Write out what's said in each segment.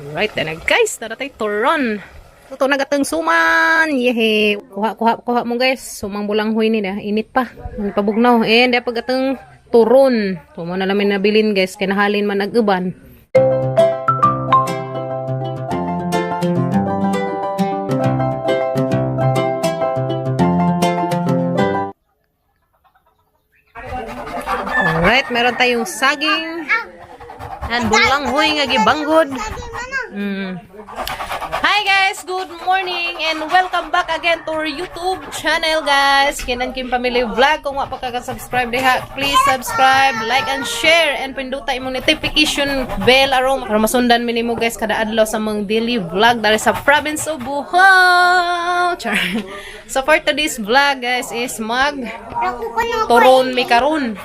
Alright, na guys, naratay turon. Ito nagatang suman. Yehe. Kuha mo guys. Sumang bulanghoy ni na. Init pa. Ang pabugnaw. And pag atang turon. So mo na namin nabilin guys. Kinahalin man nag-uban. Alright, meron tayong saging. And bulanghoy nga gibanggod. Hi guys, good morning and welcome back again to our YouTube channel guys. Kinan Kim Family Vlog. Kung wa pa ka subscribe diha, please subscribe, like and share and pinduta imong notification bell aron para masundan mi nimo guys kada adlaw sa mong daily vlog dari sa province of Bohol. So for today's vlog guys is turon mi karon.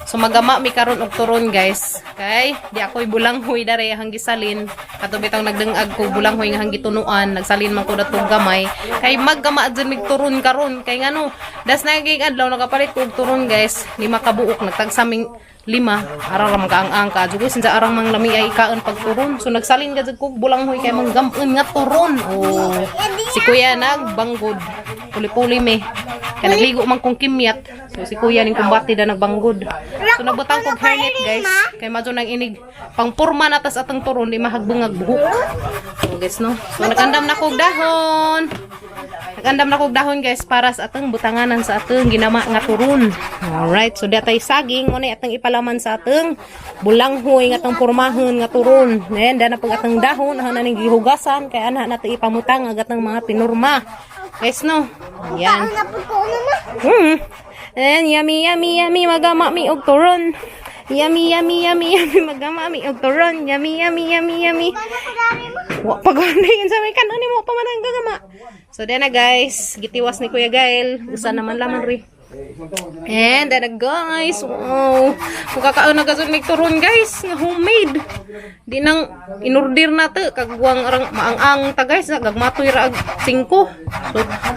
So magama mi karon og turon guys. Kay di ako'y bulanghoy dari hang gisalin. Kato bitang nagdengag ko bulanghoy nga hang gitunuan, nagsalin man ko datong gamay. Kay maggama dyan mig turon karon. Kay ngano, das naging adlaw nagapalit ko og turon guys. 5 ka buok nagtagsaming 5 arang ram kaang ka jugo sinsa arang mang lami ay kaan pag turon. So nagsalin gad ko bulanghoy kay manggamon nga turon. Oh, si kuya nagbanggod. Puli-puli me. Kaya nagligo man kong kimyat. So si kuya ning kumbati da nagbanggod. So nagbutang kong hairnet guys. Kay madyo nang inig pangpurma na tas atang turon di mahagbungag buhok. So guys no. So nagandam na kog dahon. Nagandam na kog dahon guys para sa atang butanganan sa atang ginama nga turon. Alright. So datay saging mo na atang ipalaman sa atang bulanghoy nga atang purmahon nga turon. Then dana pag atang dahon ana ning gihugasan kay ana nato ipamutang agatang mga pinurma. Guys no. Yan. And yummy magama mi og turon. Yummy magama mi og turon. Yummy. Wa pagani yan sa may kanon ni mo pa man ang gagama. So then na guys, gitiwas ni Kuya Gael. Usa naman laman ri. And then guys, wow. Makakaon na gasod mig turon guys, nga homemade. Di nang inorder na to kagwang arang maang-ang ta guys, gagmatoy ra 5. So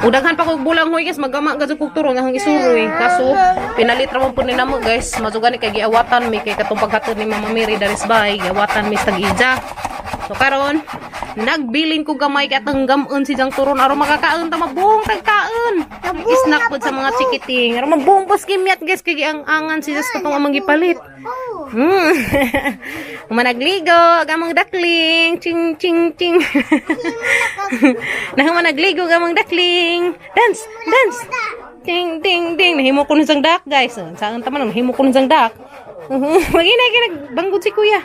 udaghan pa kog bulanghoy guys, magama gasod kog turon nga hang isuroy. Kaso pinalit ra man pud ni namo guys, majugan ni kay giawatan mi kay katong paghatod ni Mama Mary dari sa bahay, giawatan mi sa tag-ija. So karon nagbilin ko gamay kay atang gamon si jang turon aron makakaon ta mabuong tagkaon. Snack pud sa mga chikiting. Aron mabuong pas kimyat guys kay ang angan si just katong amang gipalit. Managligo gamang dakling. Ching. Nang managligo gamang dakling. Dance. Ding. Nahimo ko ng dak guys. Saan taman nahimo ko ng dak. Maginay kay nagbanggod si kuya.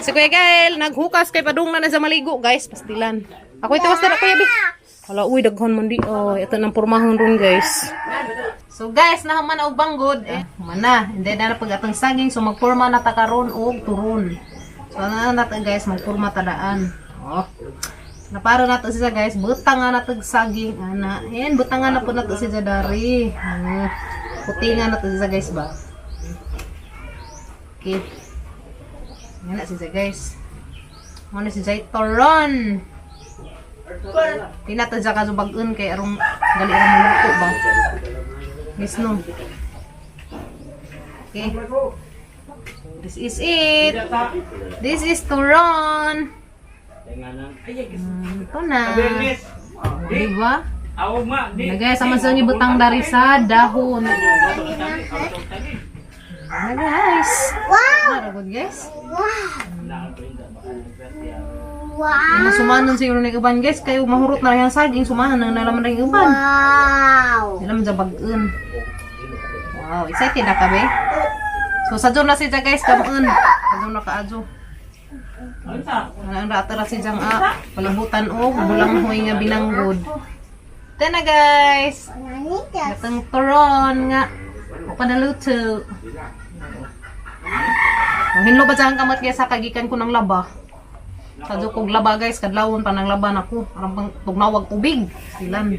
Si Kuya Gael, naghukas kay padung na sa maligo, guys. Pastilan. Ako ito basta na Kuya Bi. Hala, uy, daghan man di. Oh, ito nang purmahon ron, guys. So, guys, nahaman og banggod. Mana. And then, na pag atong saging, so magpurma na ta karon og turon. So, na nato, guys, magpurma tadaan. Oh. Naparo na to siya, guys. Butangan na to saging, ana. And, butangan na po na to siya dari. Putingan na to siya, guys, ba? Okay. Yan na siya guys. Ano siya turon. Tinata siya kasubag-un kay arong gali arong maluto ba. Yes no. Okay. This is it. This is turon. Ito na. Diba? Nagaya sama sa butang dari sa dahon. Na guys. Wow. Good guys. Wow. Sumanon siguro ni uban guys kay mahurot na yang saging sumahan nang nalaman ring uban. Wow. Ilam jabag-un. Wow, excited na ka be? So sadyo na siya guys kamun. Sadyo na kaadyo. Ang rata ra siya palabutan og bulanghoy nga binanggod. Then na guys. Gatong turon nga panaluto. Hinlo ba dyan kamot kaya sa kagikan ko ng laba. Sadyo kong laba guys, kadlawon pa ng laba na ko. Parang pang tugnawag tubig. Silan.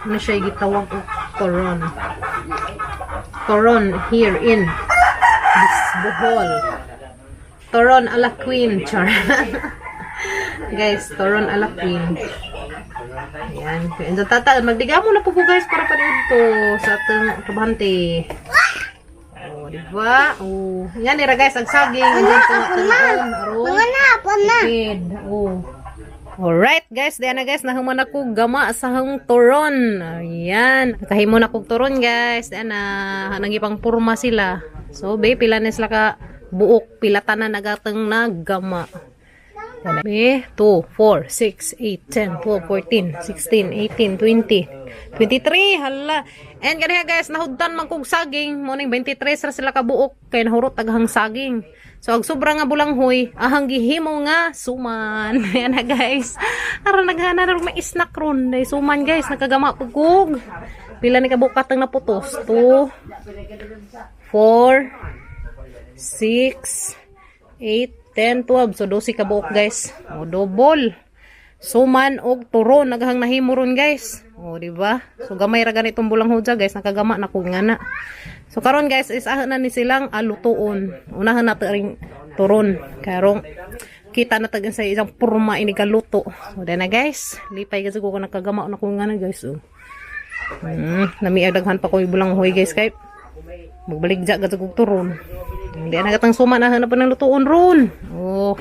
Ano siya gitawag o turon. Turon here in this Bohol. Turon ala queen. Char. Guys, turon ala queen. Ayan. Kaya tata, magdiga mo na po guys para pa dito sa ating kabante. di ba? Oh, yan nira guys ang saging din tunga-tungaon aron. Ikid. Oh. Alright guys, diyan na guys, nahuman ako gama sa hang turon. Ayan, nakahimo na kog turon guys. Diyan na nangipang purma sila. So, be pila na sila ka buok, pila tanan nagateng na gama. Be 2, 4, 6, 8, 10, 12, 14, 16, 18, 20, 23, hala. And ganyan guys, nahudtan man kog saging, morning 23 ra sila ka buok kay nahurot taghang saging. So, ag sobra nga bulanghoy, ahang gihimo nga suman. Ayan na guys. Aron naghana ron may snack ron. Day suman guys, nakagama pugog. Pila ni kabukat ang naputos? 2, 4, 6, 8, 10, 12. So, 12 kabuok guys. O, double. Suman og turon naghang nahimo ron guys. O, di ba? So, gamay ra ganitong bulanghoy guys, nakagama na kog ngana. So karon guys is na ni silang alutuon. Unahan na ring turon karong kita na tagan sa isang purma ini kaluto. So na guys, lipay kasi ko nakagama na ko nga na guys. Oh. Namiagdaghan pa ko yung bulanghoy guys kay magbaligja kasi kog turon. Hindi na katang suman na hanap ng lutuon ron. Oh.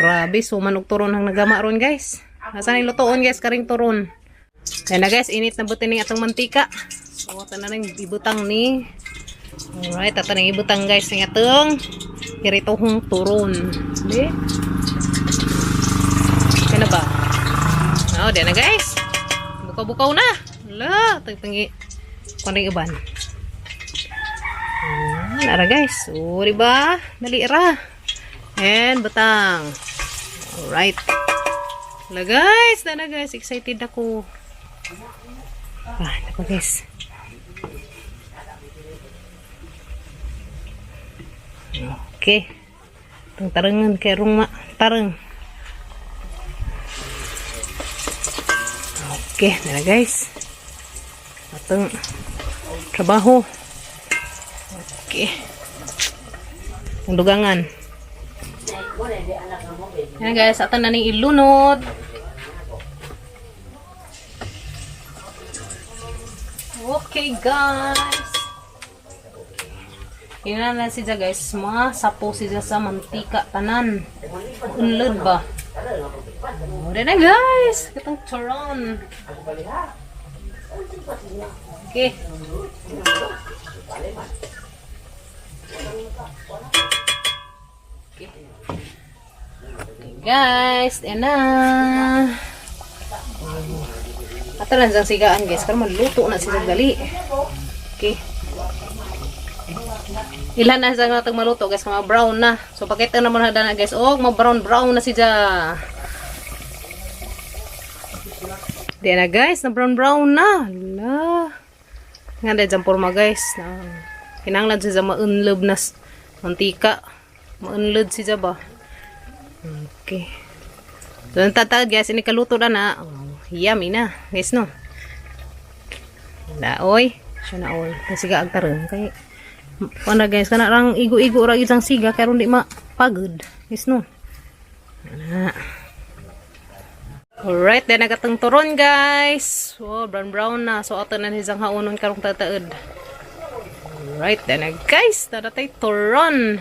Grabe suman og turon ang nagama ron guys. Asan yung lutuon guys karing turon. Yan na guys, init na butin ng atong mantika. So, ito na lang ibutang ni. Alright, ito na ibutang guys ng atong kiritohong turon. Hindi? Kaya na ba? Oh, di na guys. Bukaw-bukaw na. Hala, tagtangi. Kuning iban. Nara guys. So, diba? Dali ra. And butang. Alright. Hala guys, na guys. Excited ako. Ako guys. Okay. Itong tarangan kay rung tarang. Okay, na guys. Atong trabaho. Okay. Ang dugangan. Yan guys, atan na ning ilunod. Okay guys. Kina na siya guys, mga sapo siya sa mantika tanan. Unlod ba? Udah na guys, kitang turon. Okay. Okay guys, yan na. Ato lang sang sigaan guys, para maluto na siya gali. Okay. Ilan na siya natag maluto guys, mga brown na. So pakita na muna na guys, oh, mga brown na siya. Di na guys, na brown na. Hala. Nga dahil dyan porma guys. Kinanglan siya maunlob na mantika. Maunlob siya ba? Okay. So tatag guys, ini kaluto na na. Yummy na, guys no. Laoy, siya na oy. Kasi gaag tarong kay pana guys kana rang igo-igo ra isang siga kay ron di mapagod. Guys no. Ana. Alright, then nagatang turon guys. So brown na. So ato na isang haunon karong tataod. Alright, then guys, tadatay turon.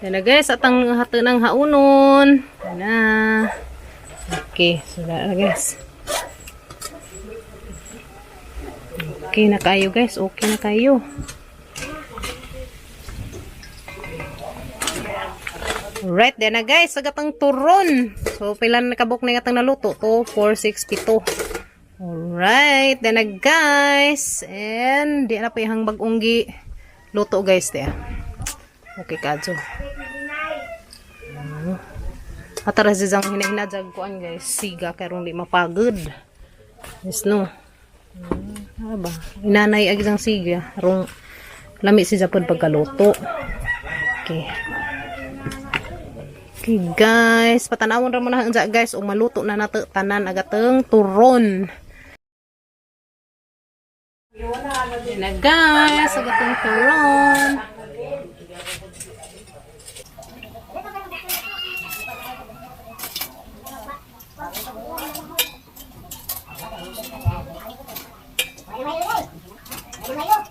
Yan na guys, atang hato ng haunon. Yan na. Okay, so na guys. Okay na kayo guys, okay na kayo. Alright, yan na guys, sagatang turon. So, pilan na kabok na atang naluto. 2, 4, 6, 7. Alright, yan na guys. And, di na pa yung bagonggi luto guys. Diyan. Okay, kadyo. Atara siyang hinahinadjag kuan guys. Siga karong di mapagod. Yes no. Aba, inanay agi sang siga. Arong lami siya pod pagkaluto. Okay. Okay guys, patanawon ra mo na hangja guys ug maluto na nato tanan agateng turon. Na guys, agateng turon.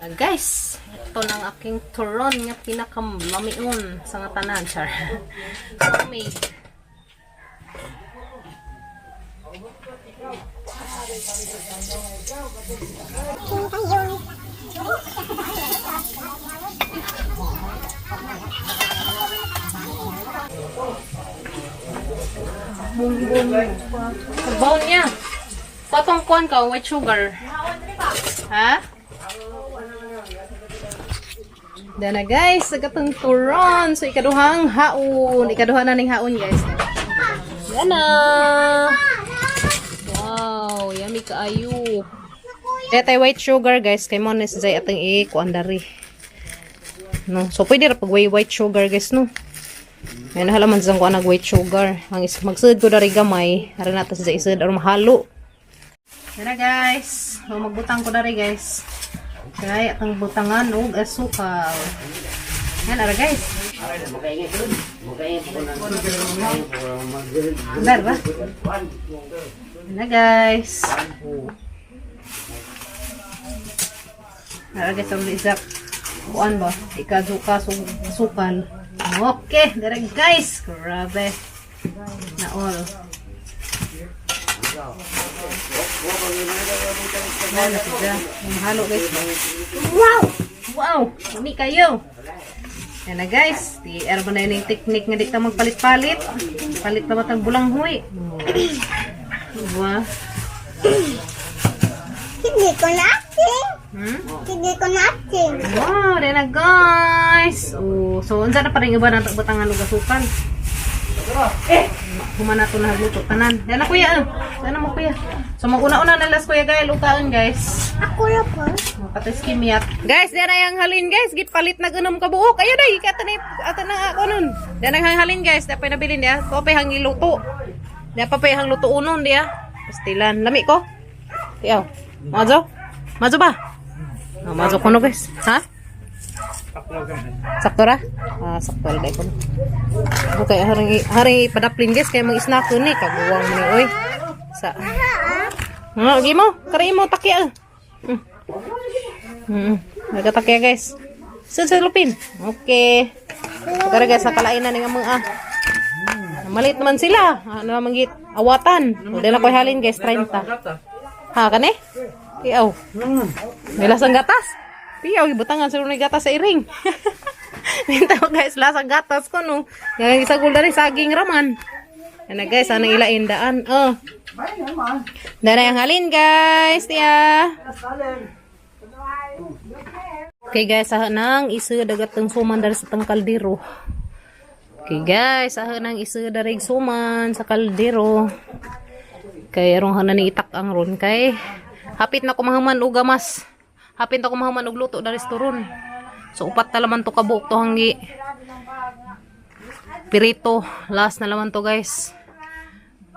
Guys, ito ng aking turon nga pinakamlamion sa nga tanan, char. Homemade. Sabaw niya. Patong kuan ka, white sugar. Ha? Dana guys, sagatong turon. So ikaduhang haon. Ikaduhan na ning haon guys. Dana. Wow, yummy kaayo. Kaya tayo white sugar guys. Kay mo nes jay atong i-kuan dari. No, so pwede ra pag white sugar guys no. May nahalaman sa kuan nag white sugar. Ang magsud ko dari gamay, ara nato sa isud aron mahalo. Dana guys, so magbutang ko dari guys. Kaya atong butangan og asukal. Yan ara guys. Andar ba? Na guys. Ara guys ang isak. Kuan ba? Ikaduka sukal. Okay, dara guys. Grabe. Na all. Ano siya? Halo guys. Wow! Wow! Ini kayo. Yan na guys. Di erba na yung technique nga di ka magpalit-palit. Palit na batang bulanghoy. Diba? Hindi ko natin. Hindi ko natin. Wow! Yan na guys. Oh, so, unsa na pa rin iba na batangan o gasukan. Humana to na hagluto. Tanan. Yan na kuya. Yan na mo kuya. So, mag-una-una na las kuya guys. Lukaon guys. Ako na po. Patis kimiyat. Guys, diyan na yung halin guys. Gipalit na ganun kabuok. Ayo day, kata na ako nun. Diyan na yung halin guys. Diyan pa yung nabilin diya. Kopay hang iluto. Diyan pa hang luto unon diya. Pastilan. Lami ko. Tiyaw. Mazo? Mazo ba? Oh, mazo ko no guys. Ha? Sakto ra? Ah, sakto ra day ko. Okay, haring padaplin guys. Kaya mag-snack ko ni. Kaguwang mo ni. Oy. Sa. Lagi mo. Kari mo. Takya. Nagatakya guys. Lupin. Okay. Kaya guys, nakalain na nga mga malit naman sila. Ano naman git? Awatan. Hindi na ko halin guys, 30. Ha, kane? Tiyaw. May lasang gatas. Tiyaw, ibutangan sila ng gatas sa iring. Minta mo guys, lasang gatas ko no. Ngayon isa gulda rin saging raman. Yan na guys, anong ilain daan. Oh. Daan na yung halin guys. Tiya. Okay guys, aha nang isa dagatang suman dari sa tang kaldero. Okay guys, aha nang isa dari suman sa kaldero. Kay arong hanan ni itak ang ron kay hapit na kumahaman og gamas. Hapit na kumahaman og luto dari turon. So upat na laman to kabuok to hanggi. Pirito, last na laman to guys.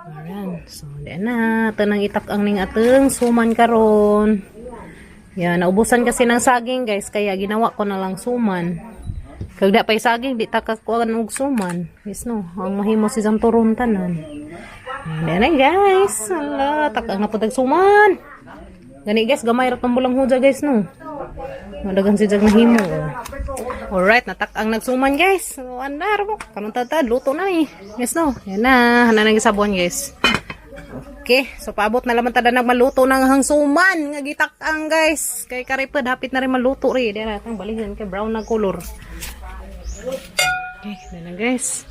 Ayan, so diyan na tanang itak ang ning ateng suman karon. Yan, naubusan kasi ng saging guys, kaya ginawa ko na lang suman. Kag da pay saging, di takakuan og suman. Yes no, ang mahimo si jang turon tanan. Yan na guys, ala, takang na po suman. Gani guys, gamay ra tong bulang huja guys no. Madagan si jag nahimo. Alright, natak-ang nagsuman guys. So, andar mo, kanong tatad, luto na eh. Yes no, yan na, hanan ang isabuan guys. Okay, so paabot na naman tada nagmaluto ng hangsuman nga gitak-ang guys. Kay karipod hapit na rin maluto ri. Di na tang balikan kay brown na color. Okay, na guys.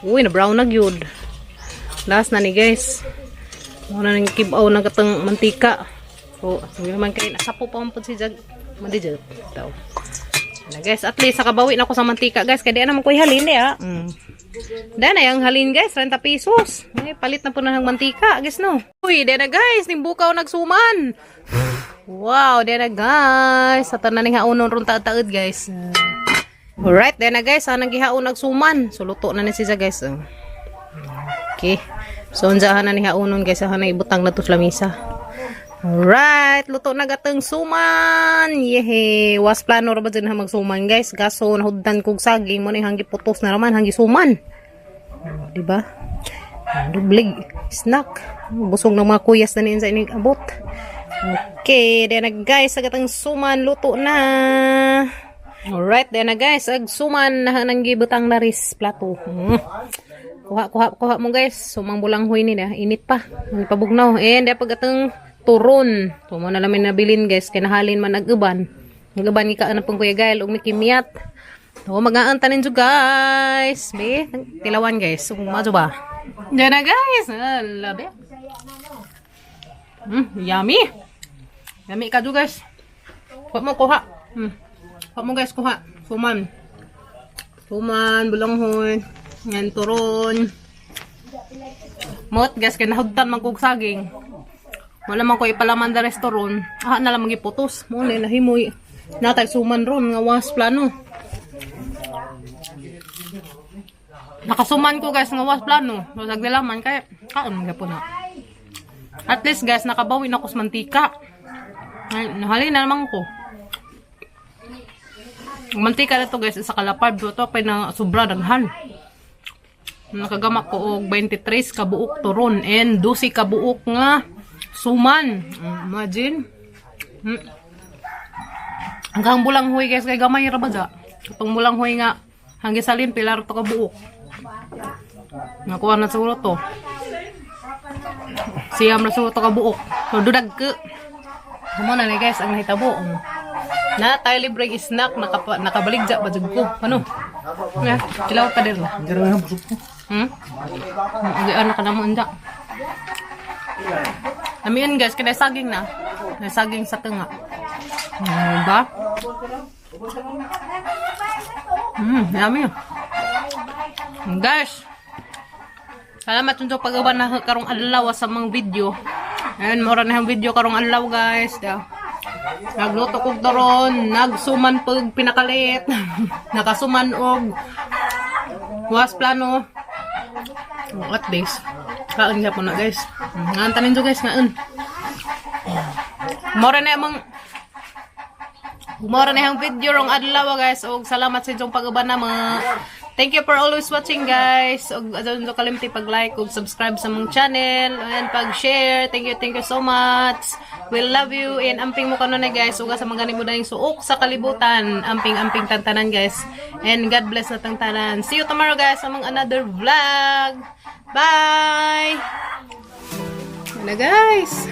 Uy, na brown na gyud. Last na ni guys. Muna nang kibaw na katang mantika. So, hindi naman kay nasapo pa man pud si jag. Madijud daw. Na guys, at least nakabawi na ako sa mantika guys. Kaya di naman ko ihalin di ha. Dahil na yung halin guys, 30 pesos. Ay, palit na po na ng mantika, guys no. Uy, dahil na guys, nimbukaw nagsuman. Wow, dahil na guys. Sa tanan ng haunon ron taad guys. Alright, dahil na guys, sanang gihaon nagsuman. So, luto na ni siya guys. Okay. So, unsahan na ni haunon guys. Saan na ibutang na to sa lamisa. Alright, luto na gatang suman. Yehe, was plano ra ba dyan magsuman guys. Gaso nahuddan kog saging mo ni hanggi putos na raman, hanggi suman. Di ba? Dublig snack. Busog ng mga kuyas na niyan sa ining abot. Okay, then na guys, agatang suman luto na. Alright, then na guys, ag suman na nang gibutang na ris plato. Kuha mo guys. Sumang bulanghoy ni na, init pa. Init pa bugnaw. And pag atang turon. Tumo na namin nabilin guys, kinahalin man ag-uban. Ag-uban ni kaan pong Kuya Gael ug mikimiyat. So mag-aantanin jo guys. Be, tilawan guys. Madyo ba? Then na guys. Labi. Yummy. Yummy ka jo guys. Kuha mo kuha. Kuha mo guys kuha. Suman. Suman, bulanghoy. Yan turon. Mot guys kay nahugtan man kog saging. Wala man ko ipalaman da restaurant. Na lang magiputos. Mo na nahimoy. Natay suman ron nga was plano. Nakasuman ko guys nga was plano. So nagdilaman kay kaon gyapon na. At least guys nakabawi na ko sa mantika. Ay, nahalin na naman ko. Mantika na to guys isa kalapad do to pa na sobra daghan. Nakagamak ko og 23 ka buok turon and 12 ka buok nga suman. Imagine. Hanggang bulanghoy guys kay gamay ra ba ja. Itong bulanghoy nga hanggang salin pilar to ka buok. Nakuha na siguro to. Siyam na siguro to ka buok. So dudag ke. Mo na ni guys ang nahitabo. Na tayo libre snack nakabaligja ba jud ko. Ano? Ya, tilaw pa din la. Hindi anak ka na mo anda. Amin guys, kaya saging na. May saging sa tunga. Ba? Yummy. Guys, salamat yung pag-uban na karong adlaw sa mga video. Ayun, mura na yung video karong adlaw guys. Nagluto kog doron, nagsuman pag pinakalit. Nakasuman og was plano. At least kaon gyapon na guys. Ngantanin jo guys ngaon. Mora na yung video rong adlaw guys. Og salamat sa inyong pag-uban na mga. Thank you for always watching guys. Og adun jo kalimti pag-like ug subscribe sa mong channel and pag-share. Thank you so much. We love you and amping mo kanon na guys. Uga sa mga ganimo daing suok sa kalibutan. Amping tantanan guys. And God bless na tantanan. See you tomorrow guys sa mga another vlog. Bye. Na guys.